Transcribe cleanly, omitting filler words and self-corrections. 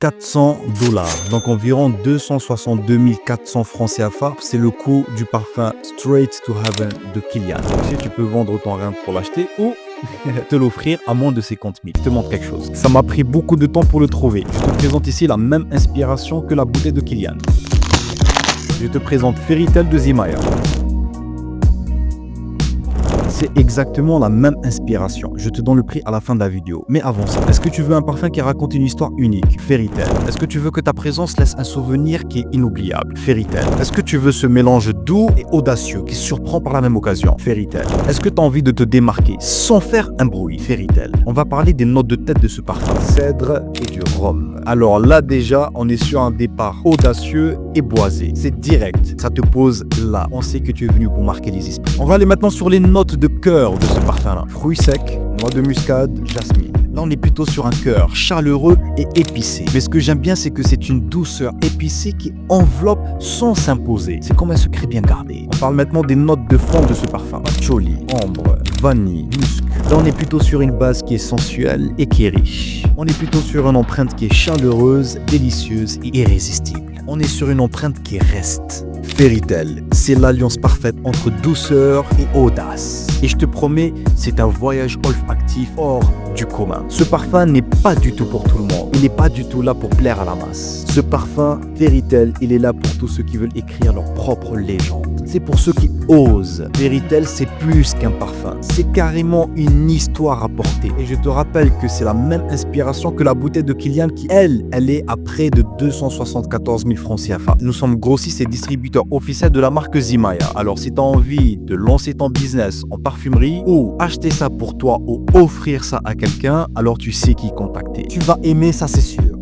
400 $, donc environ 262 400 francs CFA. C'est le coût du parfum Straight to Heaven de Kilian. Tu peux vendre ton rein pour l'acheter ou te l'offrir à moins de 50 000. Je te montre quelque chose. Ça m'a pris beaucoup de temps pour le trouver. Je te présente ici la même inspiration que la bouteille de Kilian. Je te présente Fairy Tale de Zimaya. C'est exactement la même inspiration. Je te donne le prix à la fin de la vidéo. Mais avant ça, est-ce que tu veux un parfum qui raconte une histoire unique? Fairy Tale. Est-ce que tu veux que ta présence laisse un souvenir qui est inoubliable? Fairy Tale. Est-ce que tu veux ce mélange doux et audacieux qui surprend par la même occasion? Fairy Tale. Est-ce que tu as envie de te démarquer sans faire un bruit? Fairy Tale. On va parler des notes de tête de ce parfum. Cèdre et du rhum. Alors là déjà, on est sur un départ audacieux et boisé. C'est direct. Ça te pose là. On sait que tu es venu pour marquer les esprits. On va aller maintenant sur les notes de cœur de ce parfum-là. Fruits secs, noix de muscade, jasmine. Là, on est plutôt sur un cœur chaleureux et épicé. Mais ce que j'aime bien, c'est que c'est une douceur épicée qui enveloppe sans s'imposer. C'est comme un secret bien gardé. On parle maintenant des notes de fond de ce parfum. Patchouli, ambre, vanille, musc. Là, on est plutôt sur une base qui est sensuelle et qui est riche. On est plutôt sur une empreinte qui est chaleureuse, délicieuse et irrésistible. On est sur une empreinte qui reste. Fairy Tale, c'est l'alliance parfaite entre douceur et audace. Et je te promets, c'est un voyage olfactif hors du commun. Ce parfum n'est pas du tout pour tout le monde. Il n'est pas du tout là pour plaire à la masse. Ce parfum, Fairy Tale, il est là pour tous ceux qui veulent écrire leur propre légende. C'est pour ceux qui osent. Fairy Tale, c'est plus qu'un parfum. C'est carrément une histoire à porter. Et je te rappelle que c'est la même inspiration que la bouteille de Kilian qui, elle est à près de 274 000 francs CFA. Nous sommes grossistes et distributeurs officiels de la marque Zimaya. Alors si tu as envie de lancer ton business en parfumerie ou acheter ça pour toi ou offrir ça à quelqu'un, alors tu sais qui contacter. Tu vas aimer ça, c'est sûr.